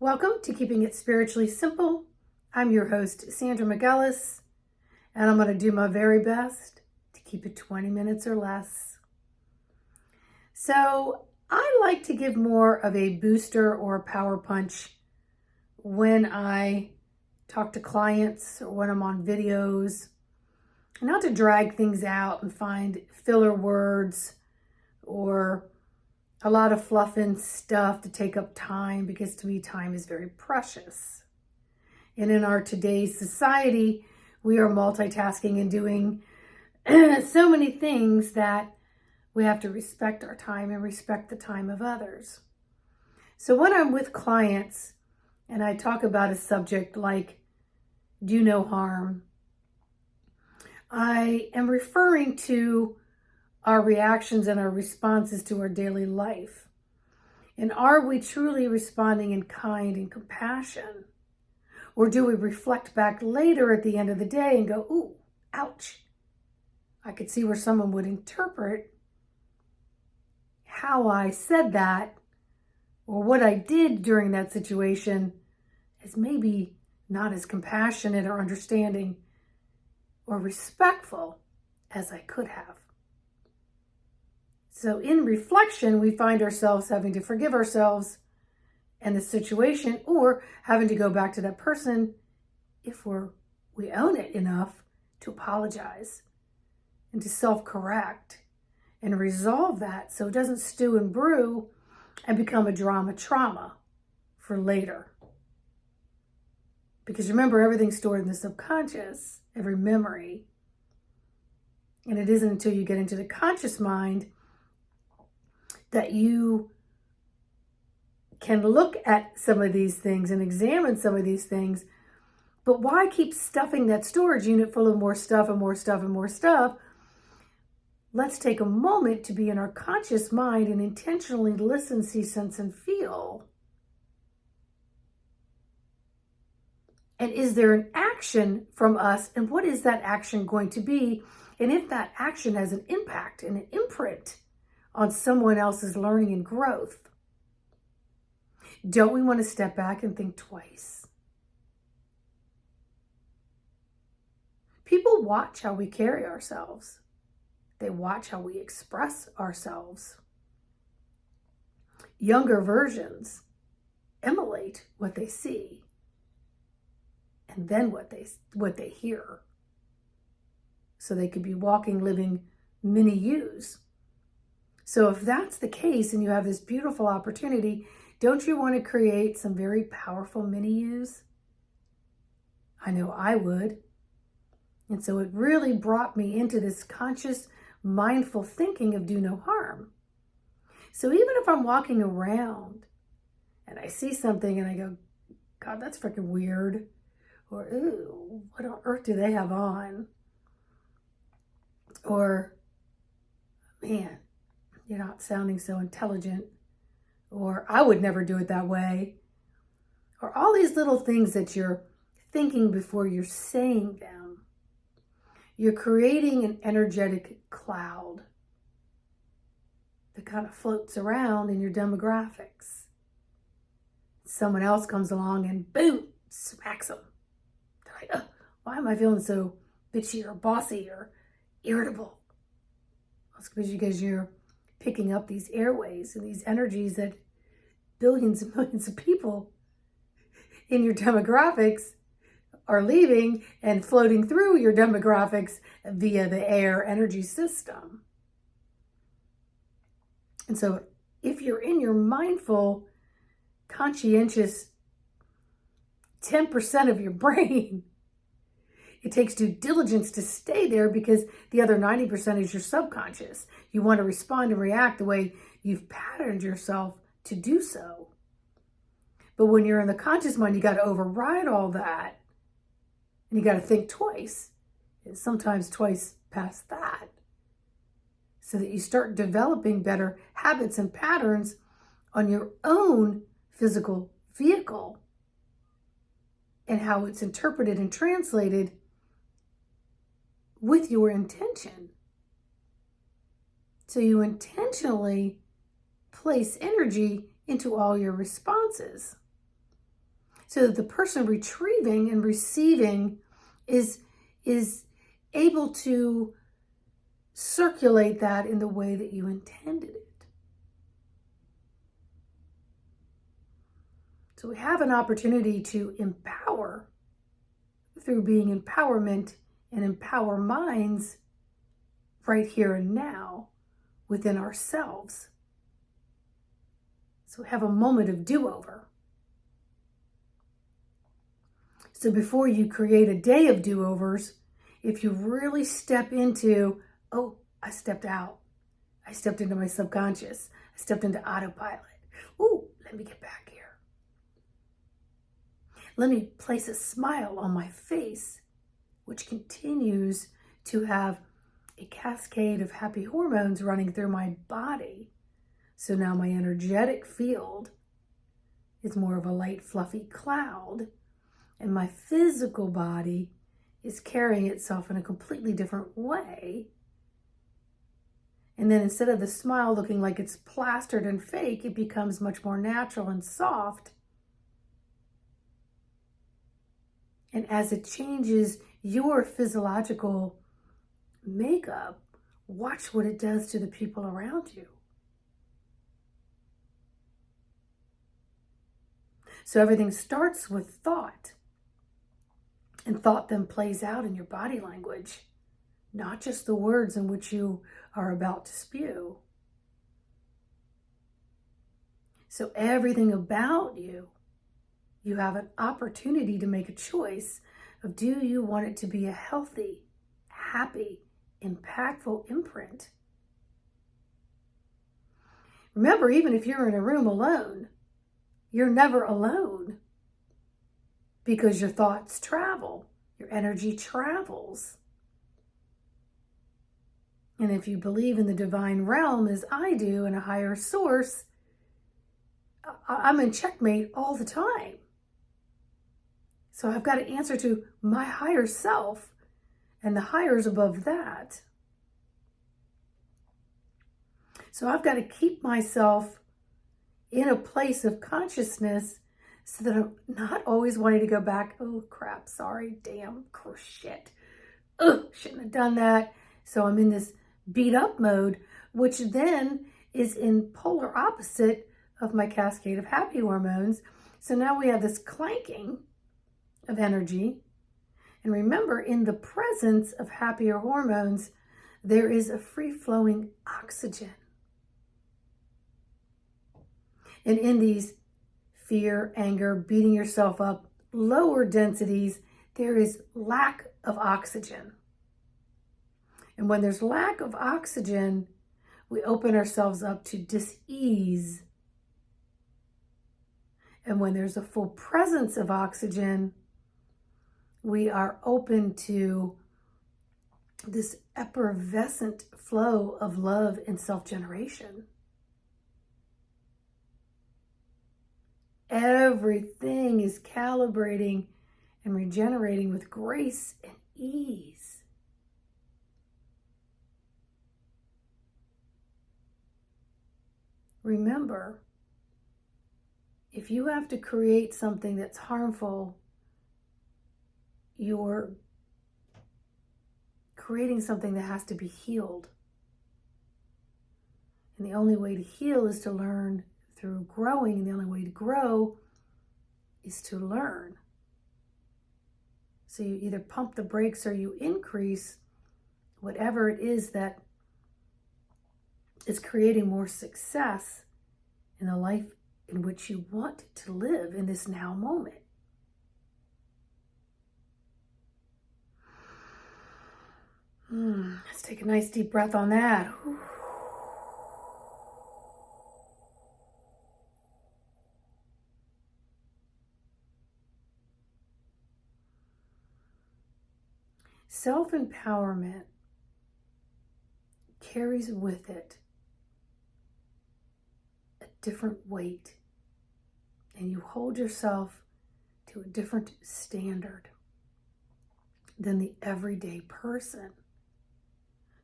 Welcome to Keeping It Spiritually Simple. I'm your host, Sandra McGillis, and I'm going to do my very best to keep it 20 minutes or less. So I like to give more of a booster or a power punch when I talk to clients or when I'm on videos, not to drag things out and find filler words or a lot of fluff and stuff to take up time, because to me, time is very precious. And in our today's society, we are multitasking and doing so many things that we have to respect our time and respect the time of others. So when I'm with clients and I talk about a subject like do no harm, I am referring to our reactions and our responses to our daily life. And are we truly responding in kind and compassion? Or do we reflect back later at the end of the day and go, ooh, ouch. I could see where someone would interpret how I said that or what I did during that situation as maybe not as compassionate or understanding or respectful as I could have. So in reflection, we find ourselves having to forgive ourselves and the situation, or having to go back to that person if we own it enough to apologize and to self-correct and resolve that so it doesn't stew and brew and become a drama trauma for later. Because remember, everything's stored in the subconscious, every memory. And it isn't until you get into the conscious mind that you can look at some of these things and examine some of these things. But why keep stuffing that storage unit full of more stuff and more stuff and more stuff? Let's take a moment to be in our conscious mind and intentionally listen, see, sense, and feel. And is there an action from us? And what is that action going to be? And if that action has an impact and an imprint on someone else's learning and growth, don't we want to step back and think twice? People watch how we carry ourselves. They watch how we express ourselves. Younger versions emulate what they see and then what they hear. So they could be walking, living mini yous. So if that's the case and you have this beautiful opportunity, don't you want to create some very powerful mini yous? I know I would. And so it really brought me into this conscious, mindful thinking of do no harm. So even if I'm walking around and I see something and I go, God, that's freaking weird. Or, ooh, what on earth do they have on? Or, man, you're not sounding so intelligent. Or I would never do it that way. Or all these little things that you're thinking before you're saying them. You're creating an energetic cloud that kind of floats around in your demographics. Someone else comes along and boom, smacks them. They're like, why am I feeling so bitchy or bossy or irritable? Well, it's because you're picking up these airways and these energies that billions and millions of people in your demographics are leaving and floating through your demographics via the air energy system. And so if you're in your mindful, conscientious 10% of your brain, it takes due diligence to stay there, because the other 90% is your subconscious. You want to respond and react the way you've patterned yourself to do so. But when you're in the conscious mind, you got to override all that. And you got to think twice, and sometimes twice past that, so that you start developing better habits and patterns on your own physical vehicle and how it's interpreted and translated with your intention. So you intentionally place energy into all your responses. so that the person retrieving and receiving is able to circulate that in the way that you intended it. So we have an opportunity to empower through being empowerment and empower minds right here and now within ourselves. So we have a moment of do-over. So before you create a day of do-overs, if you really step into, oh, I stepped out. I stepped into my subconscious. I stepped into autopilot. Ooh, let me get back here. Let me place a smile on my face, which continues to have a cascade of happy hormones running through my body. So now my energetic field is more of a light, fluffy cloud, and my physical body is carrying itself in a completely different way. And then instead of the smile looking like it's plastered and fake, it becomes much more natural and soft. And as it changes your physiological makeup, watch what it does to the people around you. So everything starts with thought. And thought then plays out in your body language, not just the words in which you are about to spew. So everything about you, you have an opportunity to make a choice of, do you want it to be a healthy, happy, impactful imprint? Remember, even if you're in a room alone, you're never alone, because your thoughts travel, your energy travels. And if you believe in the divine realm as I do, and a higher source, I'm in checkmate all the time. So I've got to answer to my higher self, and the higher's above that. So I've got to keep myself in a place of consciousness so that I'm not always wanting to go back. Oh, crap, sorry, damn, shit. Ugh, shouldn't have done that. So I'm in this beat up mode, which then is in polar opposite of my cascade of happy hormones. So now we have this clanking of energy. And remember, in the presence of happier hormones, there is a free-flowing oxygen. And in these fear, anger, beating yourself up, lower densities, there is lack of oxygen. And when there's lack of oxygen, we open ourselves up to dis-ease. And when there's a full presence of oxygen, we are open to this effervescent flow of love and self-generation. Everything is calibrating and regenerating with grace and ease. Remember, if you have to create something that's harmful, you're creating something that has to be healed. And the only way to heal is to learn through growing, and the only way to grow is to learn. So you either pump the brakes or you increase whatever it is that is creating more success in the life in which you want to live in this now moment. Let's take a nice deep breath on that. Self-empowerment carries with it a different weight, and you hold yourself to a different standard than the everyday person.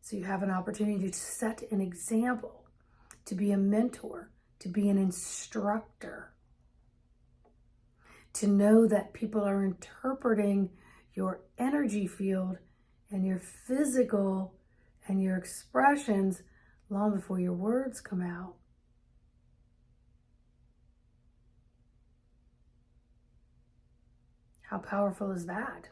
So you have an opportunity to set an example, to be a mentor, to be an instructor, to know that people are interpreting your energy field and your physical and your expressions long before your words come out. How powerful is that?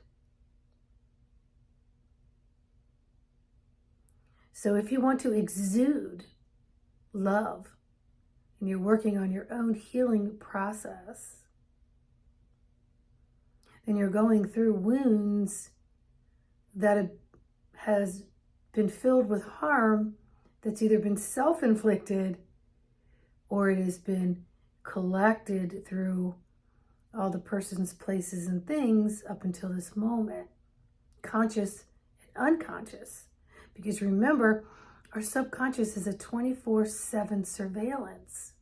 So if you want to exude love and you're working on your own healing process, then you're going through wounds that has been filled with harm that's either been self-inflicted or it has been collected through all the persons, places, and things up until this moment, conscious and unconscious. Because remember, our subconscious is a 24/7 surveillance.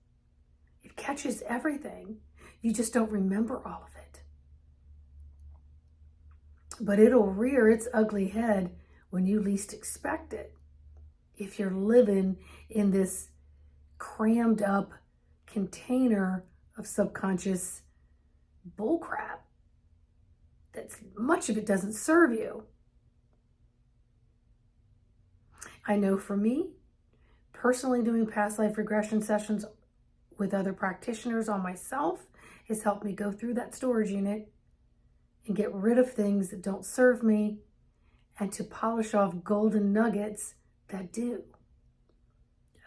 It catches everything. You just don't remember all of it. But it'll rear its ugly head when you least expect it. If you're living in this crammed up container of subconscious bullcrap, that's much of it doesn't serve you. I know for me, personally doing past life regression sessions with other practitioners on myself has helped me go through that storage unit and get rid of things that don't serve me and to polish off golden nuggets that do.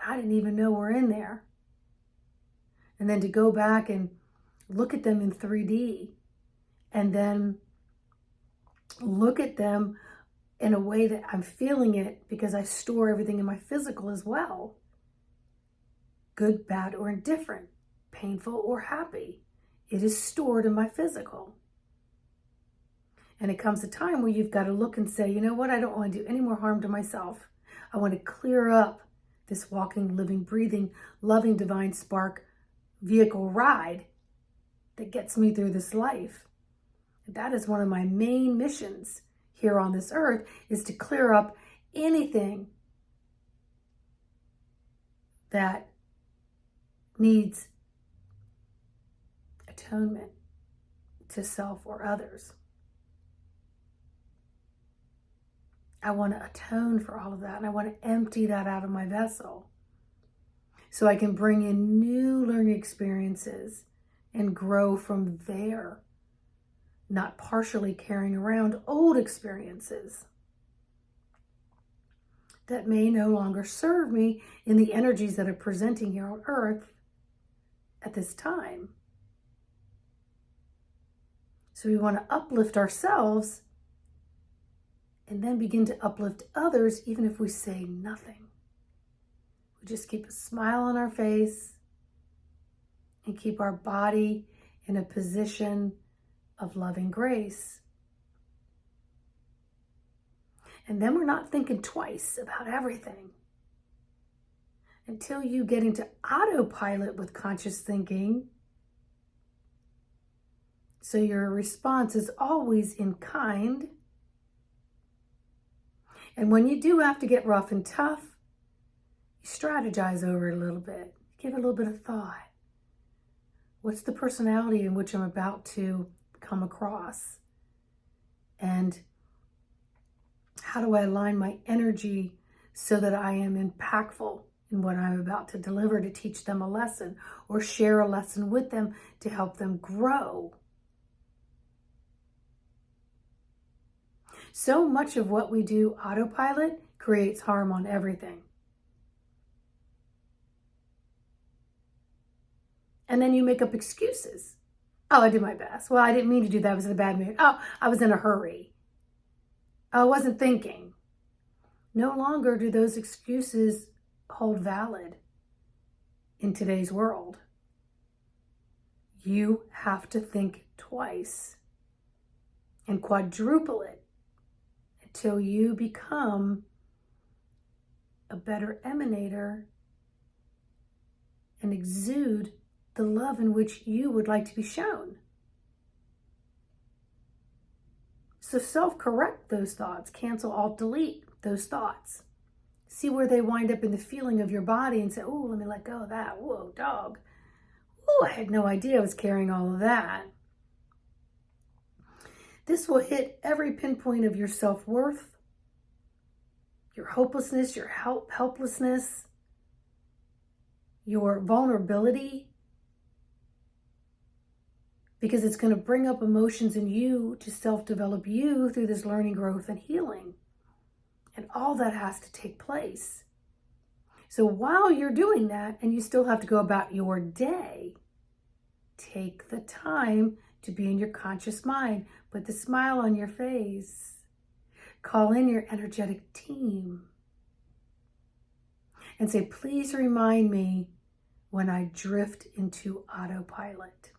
I didn't even know were in there. And then to go back and look at them in 3D and then look at them in a way that I'm feeling it because I store everything in my physical as well. Good, bad, or indifferent, painful or happy. It is stored in my physical. And it comes a time where you've got to look and say, you know what, I don't want to do any more harm to myself. I want to clear up this walking, living, breathing, loving, divine spark vehicle ride that gets me through this life. That is one of my main missions here on this earth, is to clear up anything that needs atonement to self or others. I want to atone for all of that, and I want to empty that out of my vessel so I can bring in new learning experiences and grow from there, not partially carrying around old experiences that may no longer serve me in the energies that are presenting here on earth at this time. So we want to uplift ourselves and then begin to uplift others, even if we say nothing. We just keep a smile on our face and keep our body in a position of loving grace. And then we're not thinking twice about everything. Until you get into autopilot with conscious thinking, so your response is always in kind. And when you do have to get rough and tough, you strategize over it a little bit. Give it a little bit of thought. What's the personality in which I'm about to come across? And how do I align my energy so that I am impactful in what I'm about to deliver, to teach them a lesson or share a lesson with them to help them grow? So much of what we do autopilot creates harm on everything. And then you make up excuses. Oh, I did my best. Well, I didn't mean to do that. I was in a bad mood. Oh, I was in a hurry. Oh, I wasn't thinking. No longer do those excuses hold valid in today's world. You have to think twice and quadruple it until you become a better emanator and exude the love in which you would like to be shown. So self-correct those thoughts. Cancel, alt, delete those thoughts. See where they wind up in the feeling of your body and say, oh, let me let go of that. Whoa, dog. Oh, I had no idea I was carrying all of that. This will hit every pinpoint of your self-worth, your hopelessness, your helplessness, your vulnerability, because it's going to bring up emotions in you to self-develop you through this learning, growth, and healing. And all that has to take place. So while you're doing that, and you still have to go about your day, take the time to be in your conscious mind. Put the smile on your face. Call in your energetic team. And say, please remind me when I drift into autopilot.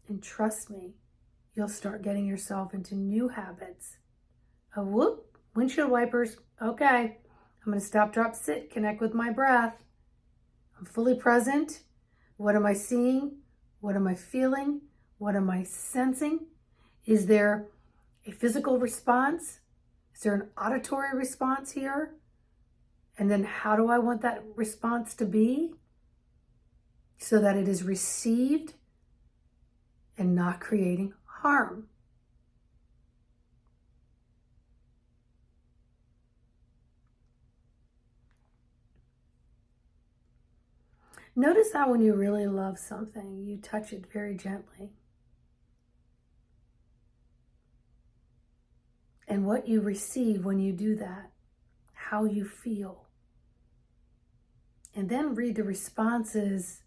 And trust me, you'll start getting yourself into new habits of windshield wipers. Okay, I'm going to stop, drop, sit, connect with my breath. I'm fully present. What am I seeing? What am I feeling? What am I sensing? Is there a physical response? Is there an auditory response here? And then how do I want that response to be so that it is received and not creating harm? Notice how when you really love something, you touch it very gently. And what you receive when you do that, how you feel. And then read the responses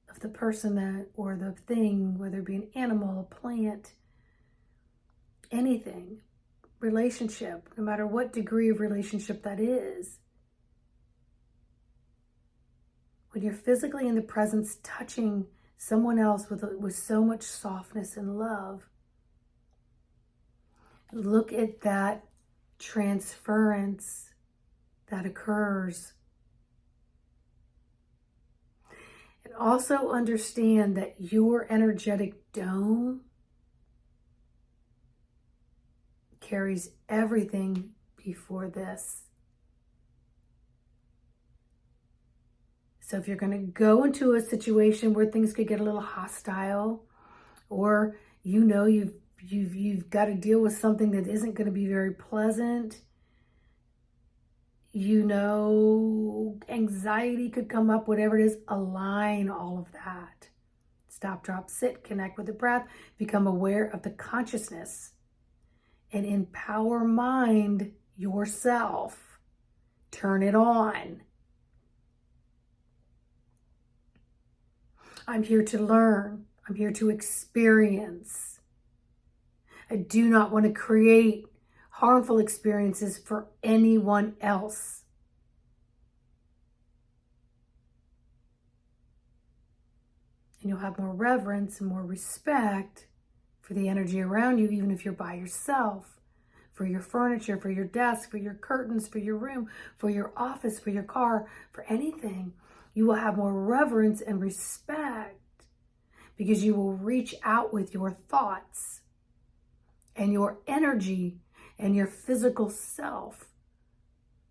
of the person or the thing, whether it be an animal, a plant, anything, relationship, no matter what degree of relationship that is. When you're physically in the presence, touching someone else with so much softness and love, look at that transference that occurs. And also understand that your energetic dome carries everything before this. So if you're going to go into a situation where things could get a little hostile, or you've got to deal with something that isn't going to be very pleasant, anxiety could come up, whatever it is, align all of that. Stop, drop, sit, connect with the breath, become aware of the consciousness, and empower mind yourself. Turn it on. I'm here to learn. I'm here to experience. I do not want to create harmful experiences for anyone else. And you'll have more reverence and more respect for the energy around you, even if you're by yourself, for your furniture, for your desk, for your curtains, for your room, for your office, for your car, for anything. You will have more reverence and respect because you will reach out with your thoughts and your energy and your physical self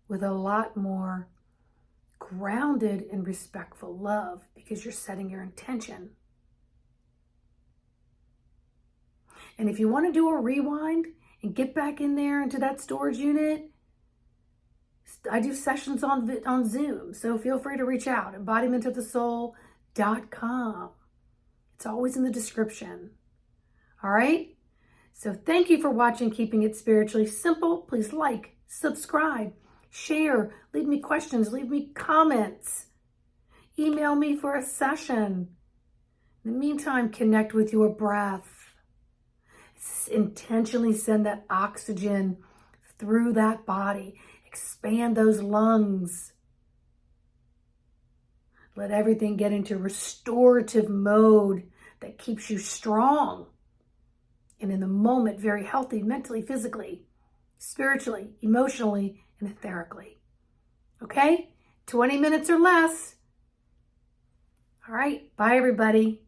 with a lot more grounded and respectful love because you're setting your intention. And if you want to do a rewind and get back in there into that storage unit, I do sessions on Zoom, so feel free to reach out, embodimentofthesoul.com. It's always in the description. All right? So thank you for watching Keeping It Spiritually Simple. Please like, subscribe, share, leave me questions, leave me comments. Email me for a session. In the meantime, connect with your breath. Intentionally send that oxygen through that body. Expand those lungs. Let everything get into restorative mode that keeps you strong. And in the moment, very healthy, mentally, physically, spiritually, emotionally, and etherically. Okay? 20 minutes or less. All right. Bye, everybody.